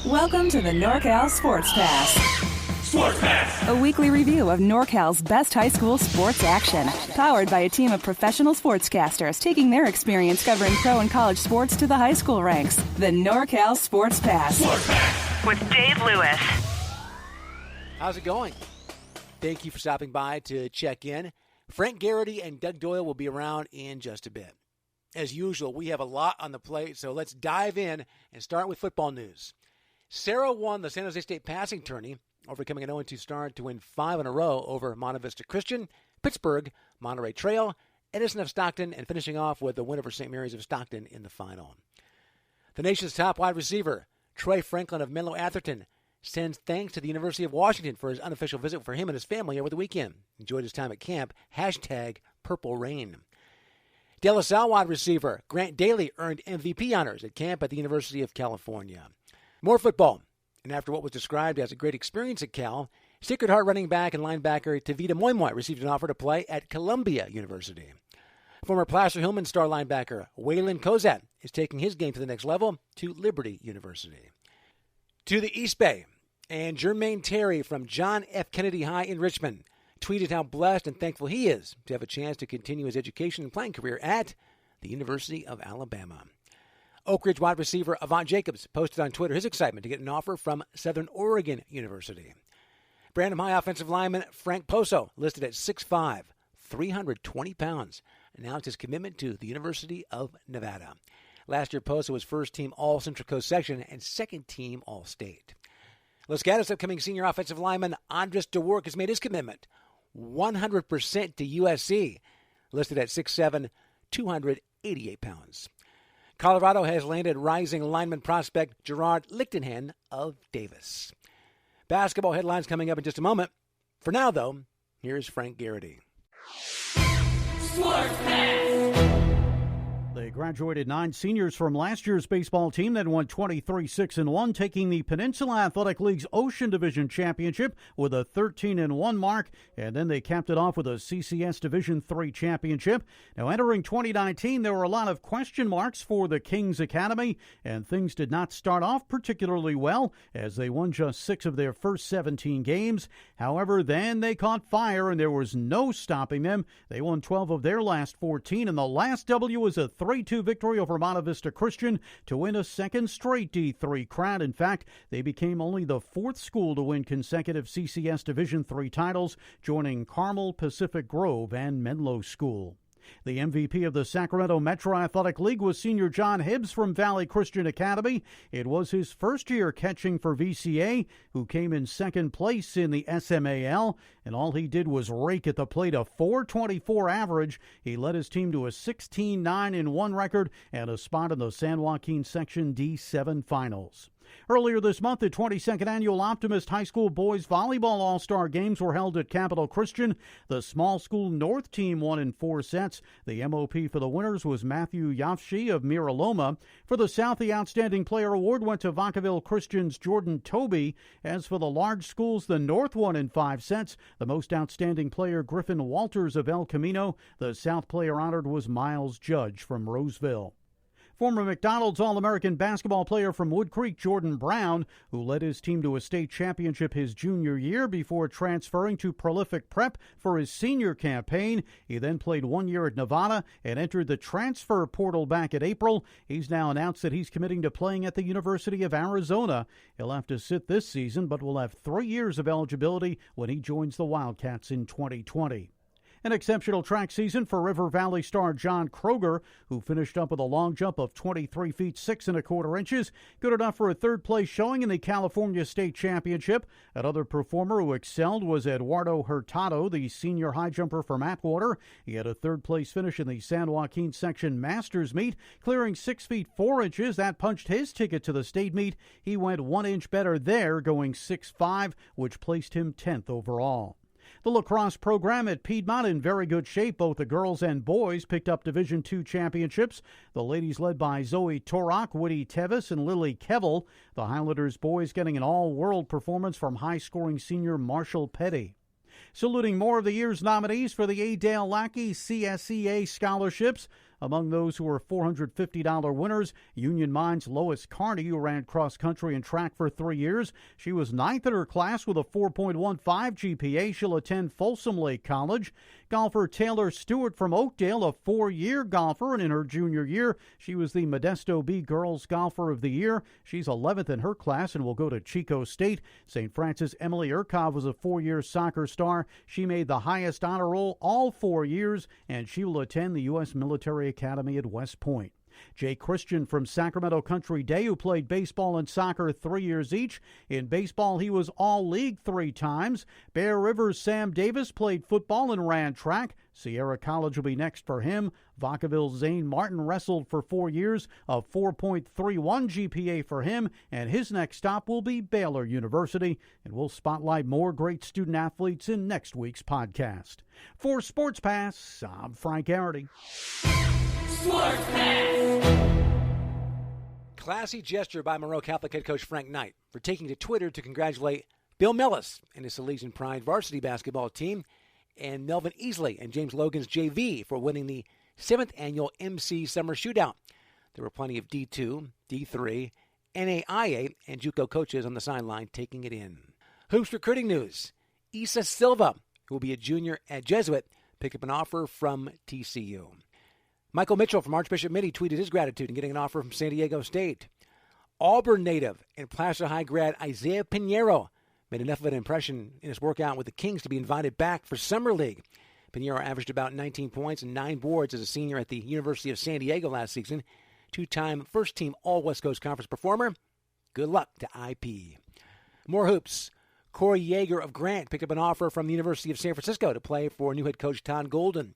Welcome to the NorCal SportsPass. SportsPass! A weekly review of NorCal's best high school sports action. Powered by a team of professional sportscasters taking their experience covering pro and college sports to the high school ranks. The NorCal SportsPass. SportsPass! With Dave Lewis. How's it going? Thank you for stopping by to check in. Frank Garrity and Doug Doyle will be around in just a bit. As usual, we have a lot on the plate, so let's dive in and start with football news. Sarah won the San Jose State passing tourney, overcoming an 0-2 start to win 5 in a row over Monte Vista Christian, Pittsburgh, Monterey Trail, Edison of Stockton, and finishing off with the win over St. Mary's of Stockton in the final. The nation's top wide receiver, Troy Franklin of Menlo Atherton, sends thanks to the University of Washington for his unofficial visit for him and his family over the weekend. Enjoyed his time at camp. #Purple Rain. De La Salle wide receiver Grant Daly earned MVP honors at camp at the University of California. More football. And after what was described as a great experience at Cal, Sacred Heart running back and linebacker Tavita Moimoy received an offer to play at Columbia University. Former Placer Hillman star linebacker Waylon Kozat is taking his game to the next level to Liberty University. To the East Bay, and Jermaine Terry from John F. Kennedy High in Richmond tweeted how blessed and thankful he is to have a chance to continue his education and playing career at the University of Alabama. Oak Ridge wide receiver Avant Jacobs posted on Twitter his excitement to get an offer from Southern Oregon University. Brandon High offensive lineman Frank Poso, listed at 6'5", 320 pounds, announced his commitment to the University of Nevada. Last year, Poso was first-team All-Central Coast Section and second-team All-State. Los Gatos upcoming senior offensive lineman Andres DeWork has made his commitment 100% to USC, listed at 6'7", 288 pounds. Colorado has landed rising lineman prospect Gerard Lichtenhen of Davis. Basketball headlines coming up in just a moment. For now, though, here's Frank Garrity. They graduated 9 seniors from last year's baseball team that won 23-6-1, taking the Peninsula Athletic League's Ocean Division Championship with a 13-1 mark, and then they capped it off with a CCS Division III championship. Now, entering 2019, there were a lot of question marks for the Kings Academy, and things did not start off particularly well as they won just 6 of their first 17 games. However, then they caught fire, and there was no stopping them. They won 12 of their last 14, and the last W was a 3-2 victory over Monte Vista Christian to win a second straight D3 crown. In fact, they became only the 4th school to win consecutive CCS Division III titles, joining Carmel, Pacific Grove, and Menlo School. The MVP of the Sacramento Metro Athletic League was senior John Hibbs from Valley Christian Academy. It was his first year catching for VCA, who came in second place in the SMAL, and all he did was rake at the plate, a .424 average. He led his team to a 16-9-1 record and a spot in the San Joaquin Section D7 Finals. Earlier this month, the 22nd Annual Optimist High School Boys Volleyball All-Star Games were held at Capital Christian. The small school North team won in 4 sets. The MOP for the winners was Matthew Yafshi of Mira Loma. For the South, the Outstanding Player Award went to Vacaville Christian's Jordan Toby. As for the large schools, the North won in 5 sets. The most outstanding player, Griffin Walters of El Camino. The South player honored was Miles Judge from Roseville. Former McDonald's All-American basketball player from Wood Creek, Jordan Brown, who led his team to a state championship his junior year before transferring to Prolific Prep for his senior campaign. He then played 1 year at Nevada and entered the transfer portal back in April. He's now announced that he's committing to playing at the University of Arizona. He'll have to sit this season, but will have 3 years of eligibility when he joins the Wildcats in 2020. An exceptional track season for River Valley star John Kroger, who finished up with a long jump of 23 feet 6 1/4 inches, good enough for a third-place showing in the California State Championship. Another performer who excelled was Eduardo Hurtado, the senior high jumper from Atwater. He had a third-place finish in the San Joaquin Section Masters meet, clearing 6 feet 4 inches. That punched his ticket to the state meet. He went 1 inch better there, going 6'5", which placed him 10th overall. The lacrosse program at Piedmont in very good shape. Both the girls and boys picked up Division II championships. The ladies led by Zoe Torak, Woody Tevis, and Lily Kevel. The Highlanders boys getting an all-world performance from high-scoring senior Marshall Petty. Saluting more of the year's nominees for the A. Dale Lackey CSEA scholarships, Among those who were $450 winners, Union Mine's Lois Carney, who ran cross-country and track for 3 years. She was ninth in her class with a 4.15 GPA. She'll attend Folsom Lake College. Golfer Taylor Stewart from Oakdale, a 4-year golfer, and in her junior year, she was the Modesto Bee Girls Golfer of the Year. She's 11th in her class and will go to Chico State. St. Francis Emily Urkov was a 4-year soccer star. She made the highest honor roll all 4 years, and she will attend the U.S. Military Academy at West Point. Jay Christian from Sacramento Country Day, who played baseball and soccer 3 years each. In baseball, he was All-League 3 times. Bear River's Sam Davis played football and ran track. Sierra College will be next for him. Vacaville's Zane Martin wrestled for 4 years, a 4.31 GPA for him, and his next stop will be Baylor University. And we'll spotlight more great student athletes in next week's podcast. For Sports Pass, I'm Frank Garrity. Sports Pass. Classy gesture by Monroe Catholic head coach Frank Knight for taking to Twitter to congratulate Bill Mellis and his Salesian Pride varsity basketball team, and Melvin Easley and James Logan's JV for winning the 7th annual MC Summer Shootout. There were plenty of D2, D3, NAIA, and JUCO coaches on the sideline taking it in. Hoops recruiting news. Issa Silva, who will be a junior at Jesuit, picked up an offer from TCU. Michael Mitchell from Archbishop Mitty tweeted his gratitude in getting an offer from San Diego State. Auburn native and Placer High grad Isaiah Pinheiro made enough of an impression in his workout with the Kings to be invited back for Summer League. Pinheiro averaged about 19 points and 9 boards as a senior at the University of San Diego last season. Two-time first-team All-West Coast Conference performer. Good luck to IP. More hoops. Corey Yeager of Grant picked up an offer from the University of San Francisco to play for new head coach Todd Golden.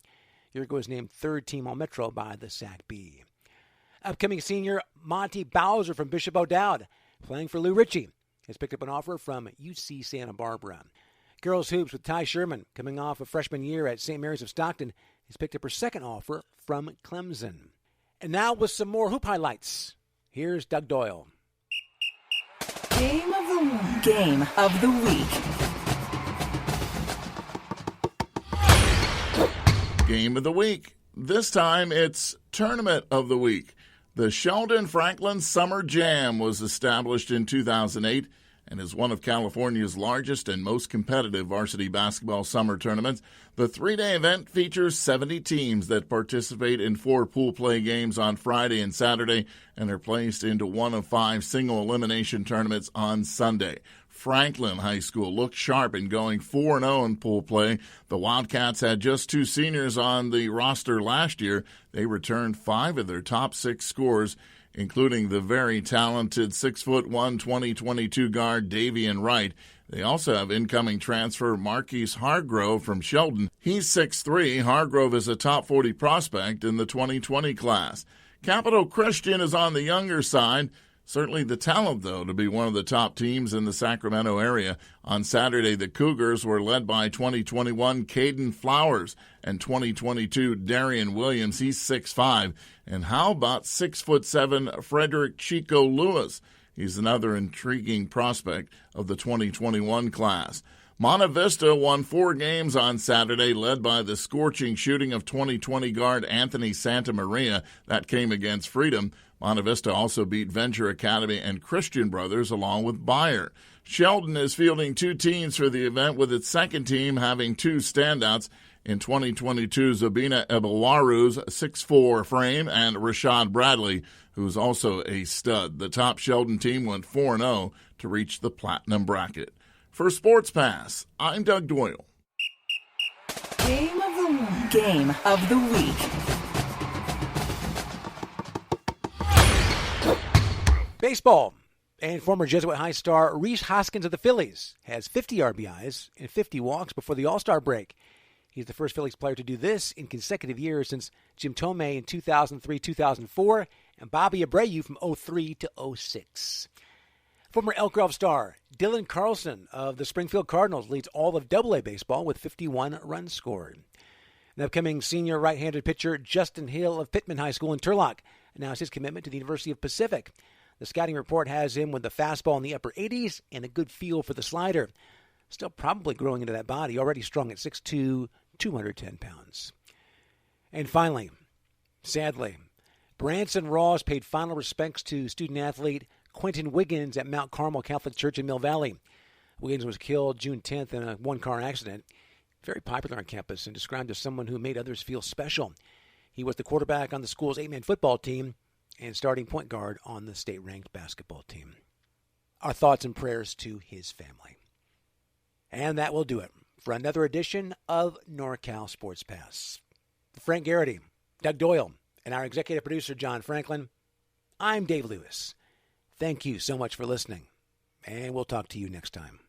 Yeager was named third-team All-Metro by the SAC-B. Upcoming senior Monty Bowser from Bishop O'Dowd, playing for Lou Ritchie, has picked up an offer from UC Santa Barbara. Girls hoops with Ty Sherman, coming off a freshman year at St. Mary's of Stockton, has picked up her second offer from Clemson. And now with some more hoop highlights, here's Doug Doyle. Game of the week. Game of the week. Game of the week. This time it's Tournament of the Week. The Sheldon Franklin Summer Jam was established in 2008 and is one of California's largest and most competitive varsity basketball summer tournaments. The 3-day event features 70 teams that participate in 4 pool play games on Friday and Saturday and are placed into one of 5 single elimination tournaments on Sunday. Franklin High School looked sharp in going 4-0 in pool play. The Wildcats had just 2 seniors on the roster last year. They returned 5 of their top 6 scorers, including the very talented 6'1", 2022 guard Davian Wright. They also have incoming transfer Marquise Hargrove from Sheldon. He's 6'3". Hargrove is a top 40 prospect in the 2020 class. Capital Christian is on the younger side. Certainly the talent, though, to be one of the top teams in the Sacramento area. On Saturday, the Cougars were led by 2021 Caden Flowers and 2022 Darian Williams. He's 6'5". And how about 6'7" Frederick Chico Lewis? He's another intriguing prospect of the 2021 class. Monte Vista won 4 games on Saturday, led by the scorching shooting of 2020 guard Anthony Santamaria. That came against Freedom. Monte Vista also beat Venture Academy and Christian Brothers along with Bayer. Sheldon is fielding 2 teams for the event, with its second team having 2 standouts. In 2022, Zabina Ebawaru's 6'4" frame and Rashad Bradley, who's also a stud. The top Sheldon team went 4-0 to reach the platinum bracket. For Sports Pass, I'm Doug Doyle. Game of the week. Game of the week. Baseball. And former Jesuit High star Reese Hoskins of the Phillies has 50 RBIs and 50 walks before the All-Star break. He's the first Phillies player to do this in consecutive years since Jim Tomei in 2003-2004 and Bobby Abreu from 2003 to 2006. Former Elk Grove star Dylan Carlson of the Springfield Cardinals leads all of AA baseball with 51 runs scored. An upcoming senior right-handed pitcher Justin Hill of Pittman High School in Turlock announced his commitment to the University of Pacific. The scouting report has him with the fastball in the upper 80s and a good feel for the slider. Still probably growing into that body, already strong at 6'2", 210 pounds. And finally, sadly. Branson Ross paid final respects to student-athlete Quentin Wiggins at Mount Carmel Catholic Church in Mill Valley. Wiggins was killed June 10th in a one-car accident. Very popular on campus and described as someone who made others feel special. He was the quarterback on the school's 8-man football team and starting point guard on the state-ranked basketball team. Our thoughts and prayers to his family. And that will do it for another edition of NorCal Sports Pass. Frank Garrity, Doug Doyle, and our executive producer, John Franklin. I'm Dave Lewis. Thank you so much for listening, and we'll talk to you next time.